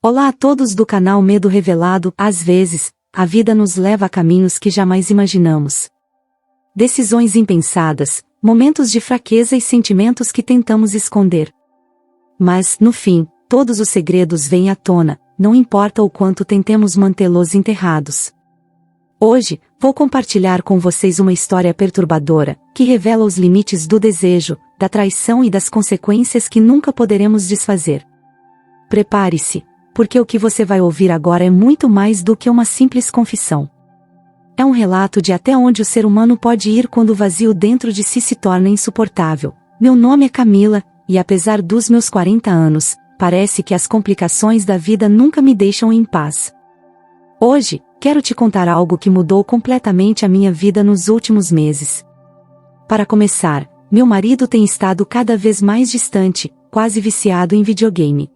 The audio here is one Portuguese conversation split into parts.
Olá a todos do canal Medo Revelado. Às vezes, a vida nos leva a caminhos que jamais imaginamos. Decisões impensadas, momentos de fraqueza e sentimentos que tentamos esconder. Mas, no fim, todos os segredos vêm à tona, não importa o quanto tentemos mantê-los enterrados. Hoje, vou compartilhar com vocês uma história perturbadora, que revela os limites do desejo, da traição e das consequências que nunca poderemos desfazer. Prepare-se, porque o que você vai ouvir agora é muito mais do que uma simples confissão. É um relato de até onde o ser humano pode ir quando o vazio dentro de si se torna insuportável. Meu nome é Camila, e apesar dos meus 40 anos, parece que as complicações da vida nunca me deixam em paz. Hoje, quero te contar algo que mudou completamente a minha vida nos últimos meses. Para começar, meu marido tem estado cada vez mais distante, quase viciado em videogame.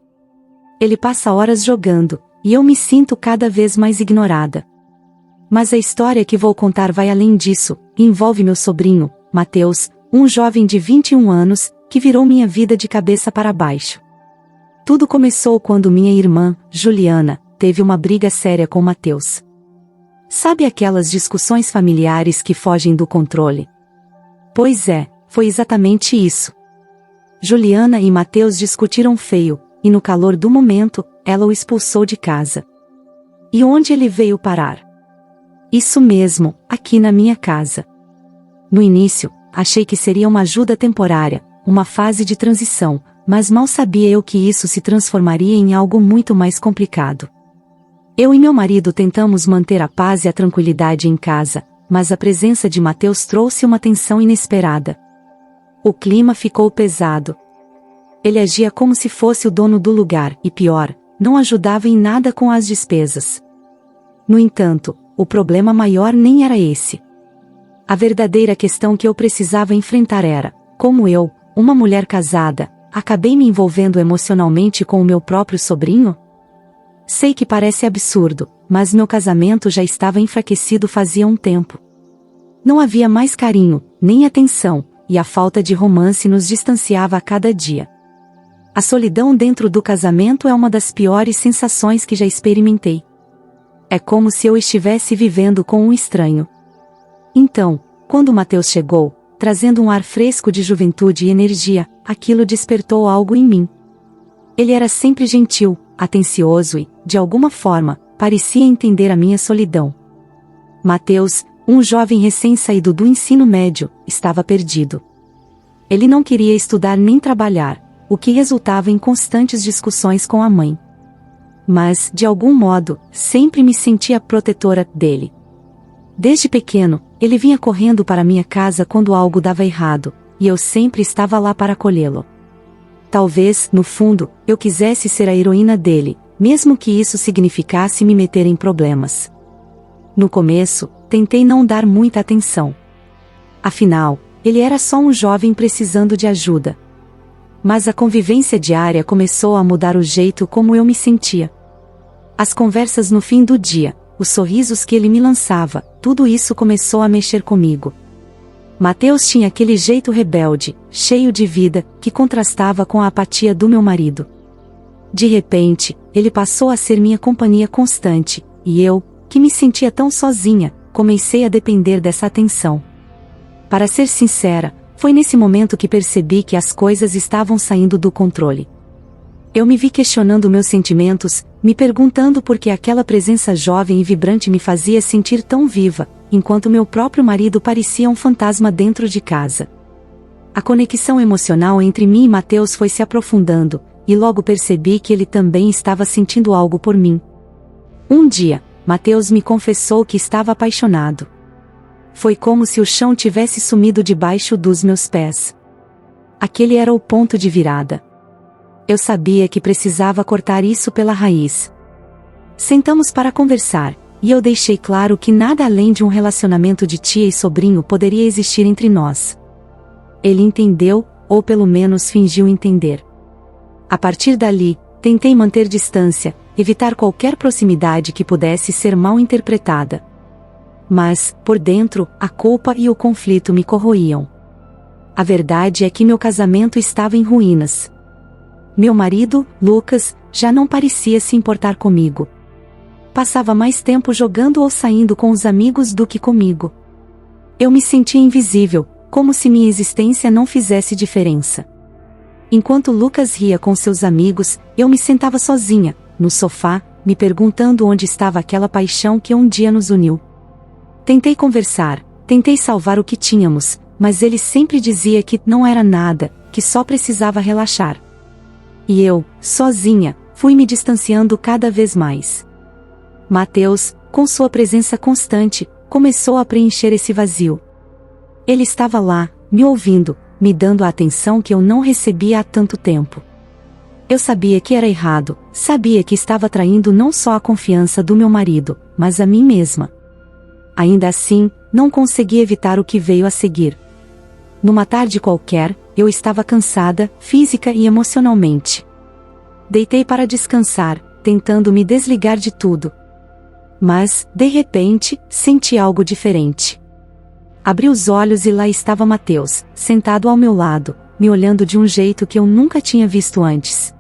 Ele passa horas jogando, e eu me sinto cada vez mais ignorada. Mas a história que vou contar vai além disso, e envolve meu sobrinho, Matheus, um jovem de 21 anos, que virou minha vida de cabeça para baixo. Tudo começou quando minha irmã, Juliana, teve uma briga séria com Matheus. Sabe aquelas discussões familiares que fogem do controle? Pois é, foi exatamente isso. Juliana e Matheus discutiram feio, e no calor do momento, ela o expulsou de casa. E onde ele veio parar? Isso mesmo, aqui na minha casa. No início, achei que seria uma ajuda temporária, uma fase de transição, mas mal sabia eu que isso se transformaria em algo muito mais complicado. Eu e meu marido tentamos manter a paz e a tranquilidade em casa, mas a presença de Matheus trouxe uma tensão inesperada. O clima ficou pesado. Ele agia como se fosse o dono do lugar, e pior, não ajudava em nada com as despesas. No entanto, o problema maior nem era esse. A verdadeira questão que eu precisava enfrentar era, como eu, uma mulher casada, acabei me envolvendo emocionalmente com o meu próprio sobrinho? Sei que parece absurdo, mas meu casamento já estava enfraquecido fazia um tempo. Não havia mais carinho, nem atenção, e a falta de romance nos distanciava a cada dia. A solidão dentro do casamento é uma das piores sensações que já experimentei. É como se eu estivesse vivendo com um estranho. Então, quando Matheus chegou, trazendo um ar fresco de juventude e energia, aquilo despertou algo em mim. Ele era sempre gentil, atencioso e, de alguma forma, parecia entender a minha solidão. Matheus, um jovem recém-saído do ensino médio, estava perdido. Ele não queria estudar nem trabalhar, o que resultava em constantes discussões com a mãe. Mas, de algum modo, sempre me sentia protetora dele. Desde pequeno, ele vinha correndo para minha casa quando algo dava errado, e eu sempre estava lá para acolhê-lo. Talvez, no fundo, eu quisesse ser a heroína dele, mesmo que isso significasse me meter em problemas. No começo, tentei não dar muita atenção. Afinal, ele era só um jovem precisando de ajuda. Mas a convivência diária começou a mudar o jeito como eu me sentia. As conversas no fim do dia, os sorrisos que ele me lançava, tudo isso começou a mexer comigo. Matheus tinha aquele jeito rebelde, cheio de vida, que contrastava com a apatia do meu marido. De repente, ele passou a ser minha companhia constante, e eu, que me sentia tão sozinha, comecei a depender dessa atenção. Para ser sincera, foi nesse momento que percebi que as coisas estavam saindo do controle. Eu me vi questionando meus sentimentos, me perguntando por que aquela presença jovem e vibrante me fazia sentir tão viva, enquanto meu próprio marido parecia um fantasma dentro de casa. A conexão emocional entre mim e Matheus foi se aprofundando, e logo percebi que ele também estava sentindo algo por mim. Um dia, Matheus me confessou que estava apaixonado. Foi como se o chão tivesse sumido debaixo dos meus pés. Aquele era o ponto de virada. Eu sabia que precisava cortar isso pela raiz. Sentamos para conversar, e eu deixei claro que nada além de um relacionamento de tia e sobrinho poderia existir entre nós. Ele entendeu, ou pelo menos fingiu entender. A partir dali, tentei manter distância, evitar qualquer proximidade que pudesse ser mal interpretada. Mas, por dentro, a culpa e o conflito me corroíam. A verdade é que meu casamento estava em ruínas. Meu marido, Lucas, já não parecia se importar comigo. Passava mais tempo jogando ou saindo com os amigos do que comigo. Eu me sentia invisível, como se minha existência não fizesse diferença. Enquanto Lucas ria com seus amigos, eu me sentava sozinha, no sofá, me perguntando onde estava aquela paixão que um dia nos uniu. Tentei conversar, tentei salvar o que tínhamos, mas ele sempre dizia que não era nada, que só precisava relaxar. E eu, sozinha, fui me distanciando cada vez mais. Mateus, com sua presença constante, começou a preencher esse vazio. Ele estava lá, me ouvindo, me dando a atenção que eu não recebia há tanto tempo. Eu sabia que era errado, sabia que estava traindo não só a confiança do meu marido, mas a mim mesma. Ainda assim, não consegui evitar o que veio a seguir. Numa tarde qualquer, eu estava cansada, física e emocionalmente. Deitei para descansar, tentando me desligar de tudo. Mas, de repente, senti algo diferente. Abri os olhos e lá estava Mateus, sentado ao meu lado, me olhando de um jeito que eu nunca tinha visto antes.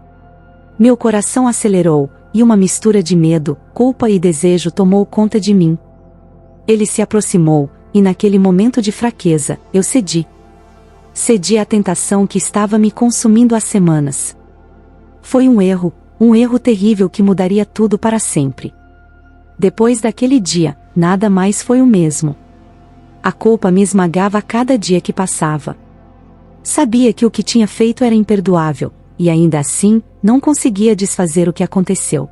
Meu coração acelerou, e uma mistura de medo, culpa e desejo tomou conta de mim. Ele se aproximou, e naquele momento de fraqueza, eu cedi. Cedi à tentação que estava me consumindo há semanas. Foi um erro terrível que mudaria tudo para sempre. Depois daquele dia, nada mais foi o mesmo. A culpa me esmagava a cada dia que passava. Sabia que o que tinha feito era imperdoável, e ainda assim, não conseguia desfazer o que aconteceu.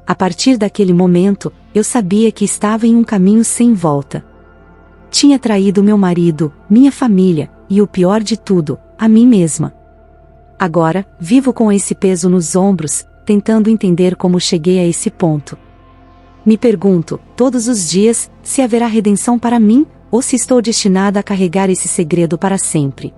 A partir daquele momento, eu sabia que estava em um caminho sem volta. Tinha traído meu marido, minha família, e o pior de tudo, a mim mesma. Agora, vivo com esse peso nos ombros, tentando entender como cheguei a esse ponto. Me pergunto, todos os dias, se haverá redenção para mim, ou se estou destinada a carregar esse segredo para sempre.